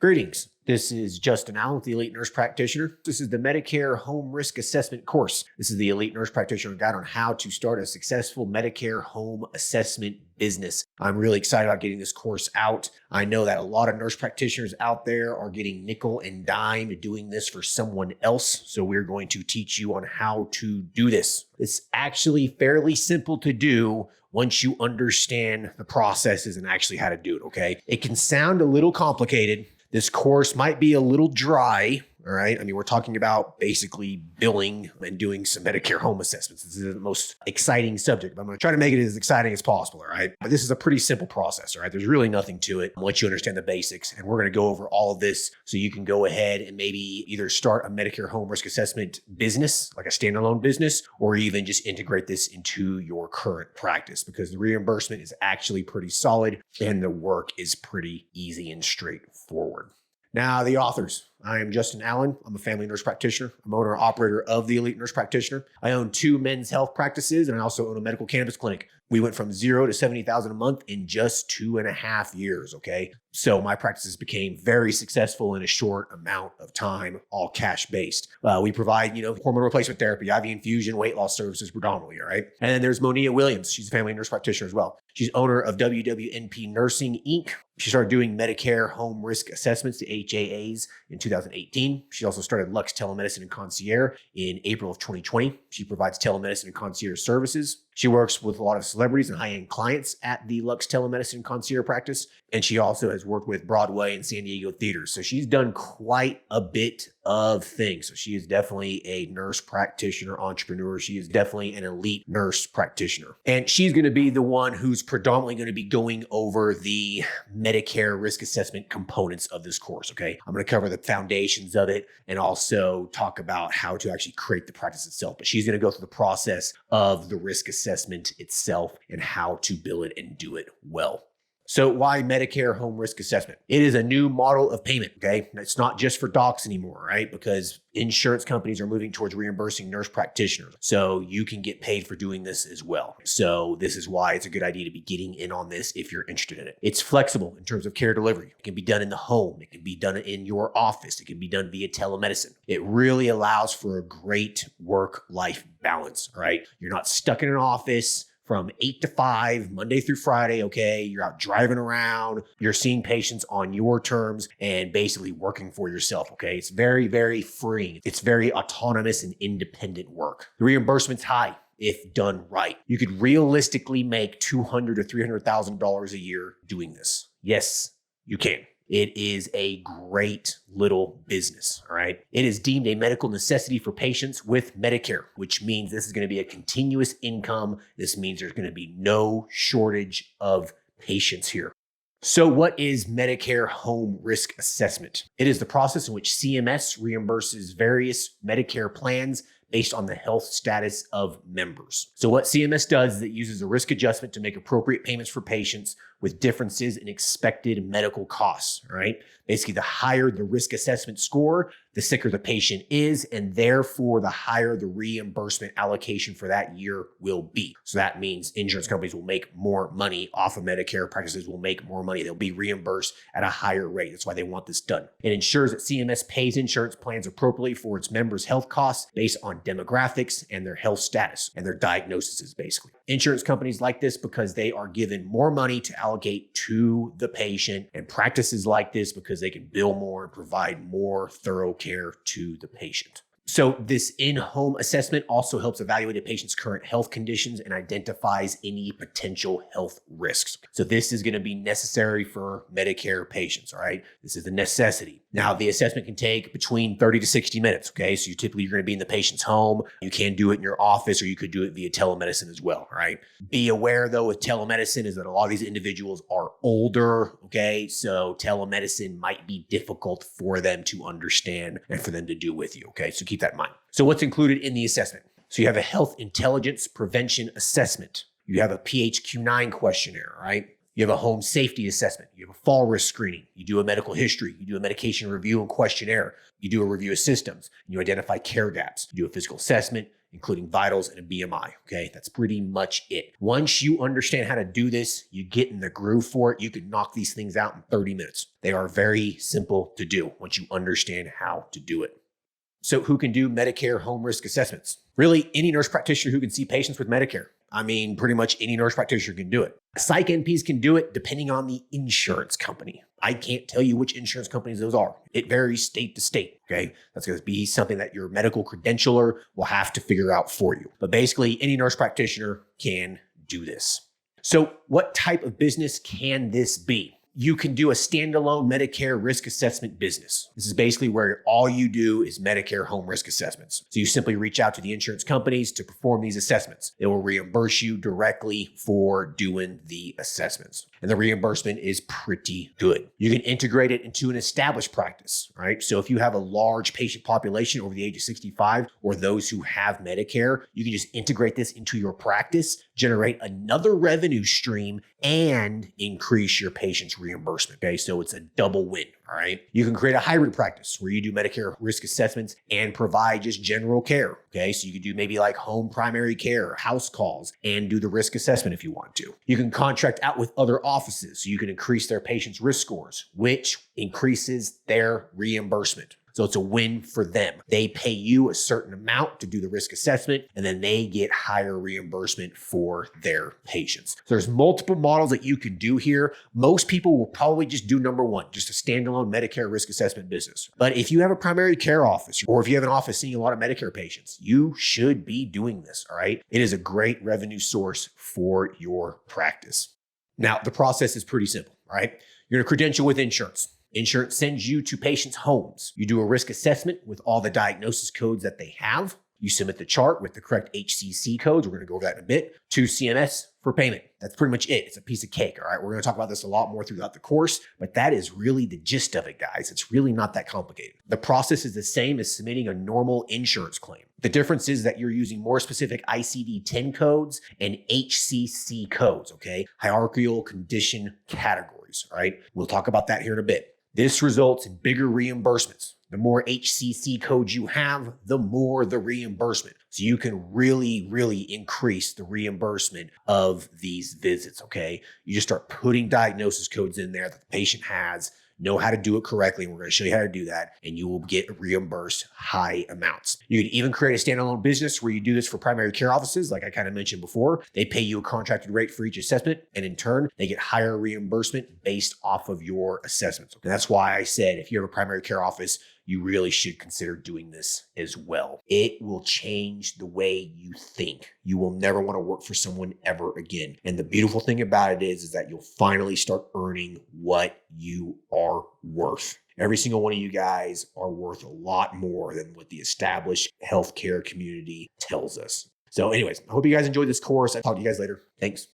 Greetings. This is Justin Allen with the Elite Nurse Practitioner. This is the Medicare Home Risk Assessment course. This is the Elite Nurse Practitioner guide on how to start a successful Medicare home assessment business. I'm really excited about getting this course out. I know that a lot of nurse practitioners out there are getting nickel and dime doing this for someone else. So we're going to teach you on how to do this. It's actually fairly simple to do once you understand the processes and actually how to do it, okay? It can sound a little complicated. This course might be a little dry, all right? I mean, we're talking about basically billing and doing some Medicare home assessments. This is the most exciting subject, but I'm going to try to make it as exciting as possible, all right? But this is a pretty simple process, all right? There's really nothing to it once you understand the basics, and we're going to go over all of this so you can go ahead and maybe either start a Medicare home risk assessment business, like a standalone business, or even just integrate this into your current practice because the reimbursement is actually pretty solid and the work is pretty easy and straightforward. Now, the authors. I am Justin Allen. I'm a family nurse practitioner. I'm owner and operator of the Elite Nurse Practitioner. I own 2 men's health practices, and I also own a medical cannabis clinic. We went from 0 to $70,000 a month in just 2.5 years, okay? So my practices became very successful in a short amount of time, all cash-based. We provide, hormone replacement therapy, IV infusion, weight loss services predominantly, all right? And then there's Monea Williams. She's a family nurse practitioner as well. She's owner of WWNP Nursing, Inc. She started doing Medicare home risk assessments, the HAAs, in 2018. She also started Lux Telemedicine and Concierge in April of 2020. She provides telemedicine and concierge services. She works with a lot of celebrities and high-end clients at the Lux Telemedicine and Concierge practice. And she also has worked with Broadway and San Diego theaters. So she's done quite a bit of things. So she is definitely a nurse practitioner entrepreneur. She is definitely an elite nurse practitioner. And she's going to be the one who's predominantly going to be going over the Medicare risk assessment components of this course, okay? I'm going to cover the foundations of it and also talk about how to actually create the practice itself. But she's going to go through the process of the risk assessment itself and how to bill it and do it well. So why Medicare home risk assessment? It is a new model of payment, okay? It's not just for docs anymore, right? Because insurance companies are moving towards reimbursing nurse practitioners. So you can get paid for doing this as well. So this is why it's a good idea to be getting in on this if you're interested in it. It's flexible in terms of care delivery. It can be done in the home. It can be done in your office. It can be done via telemedicine. It really allows for a great work-life balance, all right? You're not stuck in an office from 8 to 5, Monday through Friday, okay? You're out driving around, you're seeing patients on your terms and basically working for yourself, okay? It's very, very freeing. It's very autonomous and independent work. The reimbursement's high if done right. You could realistically make $200,000 to $300,000 a year doing this. Yes, you can. It is a great little business, all right? It is deemed a medical necessity for patients with Medicare, which means this is going to be a continuous income. This means there's going to be no shortage of patients here. So what is Medicare home risk assessment? It is the process in which CMS reimburses various Medicare plans based on the health status of members. So what CMS does is it uses a risk adjustment to make appropriate payments for patients with differences in expected medical costs, right? Basically, the higher the risk assessment score, the sicker the patient is, and therefore the higher the reimbursement allocation for that year will be. So that means insurance companies will make more money off of Medicare, practices will make more money. They'll be reimbursed at a higher rate. That's why they want this done. It ensures that CMS pays insurance plans appropriately for its members' health costs based on demographics and their health status and their diagnoses, basically. Insurance companies like this because they are given more money to allocate to the patient, and practices like this because they can bill more and provide more thorough care to the patient. So this in-home assessment also helps evaluate a patient's current health conditions and identifies any potential health risks. So this is going to be necessary for Medicare patients, all right? This is a necessity. Now, the assessment can take between 30 to 60 minutes, okay? So you're going to be in the patient's home. You can do it in your office, or you could do it via telemedicine as well, all right? Be aware, though, with telemedicine is that a lot of these individuals are older, okay? So telemedicine might be difficult for them to understand and for them to do with you, okay? So keep that in mind. So what's included in the assessment? So you have a health intelligence prevention assessment. You have a PHQ-9 questionnaire, right? You have a home safety assessment. You have a fall risk screening. You do a medical history. You do a medication review and questionnaire. You do a review of systems. You identify care gaps. You do a physical assessment. including vitals and a BMI. Okay, that's pretty much it. Once you understand how to do this, you get in the groove for it. You can knock these things out in 30 minutes. They are very simple to do once you understand how to do it. So who can do Medicare home risk assessments? Really, any nurse practitioner who can see patients with Medicare. I mean, pretty much any nurse practitioner can do it. Psych NPs can do it depending on the insurance company. I can't tell you which insurance companies those are. It varies state to state, okay? That's going to be something that your medical credentialer will have to figure out for you. But basically, any nurse practitioner can do this. So what type of business can this be? You can do a standalone Medicare risk assessment business. This is basically where all you do is Medicare home risk assessments. So you simply reach out to the insurance companies to perform these assessments. They will reimburse you directly for doing the assessments. And the reimbursement is pretty good. You can integrate it into an established practice, right? So if you have a large patient population over the age of 65 or those who have Medicare, you can just integrate this into your practice, generate another revenue stream, and increase your patient's reimbursement. Okay, so it's a double win. All right. You can create a hybrid practice where you do Medicare risk assessments and provide just general care. Okay, so you could do maybe like home primary care, house calls, and do the risk assessment if you want to. You can contract out with other offices so you can increase their patients' risk scores, which increases their reimbursement. So it's a win for them. They pay you a certain amount to do the risk assessment, and then they get higher reimbursement for their patients. So there's multiple models that you can do here. Most people will probably just do number one, just a standalone Medicare risk assessment business. But if you have a primary care office, or if you have an office seeing a lot of Medicare patients, you should be doing this, all right? It is a great revenue source for your practice. Now, the process is pretty simple, all right? You're gonna credential with insurance. Insurance sends you to patients' homes. You do a risk assessment with all the diagnosis codes that they have. You submit the chart with the correct HCC codes. We're going to go over that in a bit to CMS for payment. That's pretty much it. It's a piece of cake. All right. We're going to talk about this a lot more throughout the course, but that is really the gist of it, guys. It's really not that complicated. The process is the same as submitting a normal insurance claim. The difference is that you're using more specific ICD-10 codes and HCC codes, okay? Hierarchical condition categories, all right? We'll talk about that here in a bit. This results in bigger reimbursements. The more HCC codes you have, the more the reimbursement. So you can really, really increase the reimbursement of these visits, okay? You just start putting diagnosis codes in there that the patient has, know how to do it correctly. And we're going to show you how to do that, and you will get reimbursed high amounts. You can even create a standalone business where you do this for primary care offices. Like I kind of mentioned before, they pay you a contracted rate for each assessment, and in turn, they get higher reimbursement based off of your assessments. And that's why I said, if you have a primary care office, you really should consider doing this as well. It will change the way you think. You will never want to work for someone ever again. And the beautiful thing about it is that you'll finally start earning what you are worth. Every single one of you guys are worth a lot more than what the established healthcare community tells us. So anyways, I hope you guys enjoyed this course. I'll talk to you guys later. Thanks.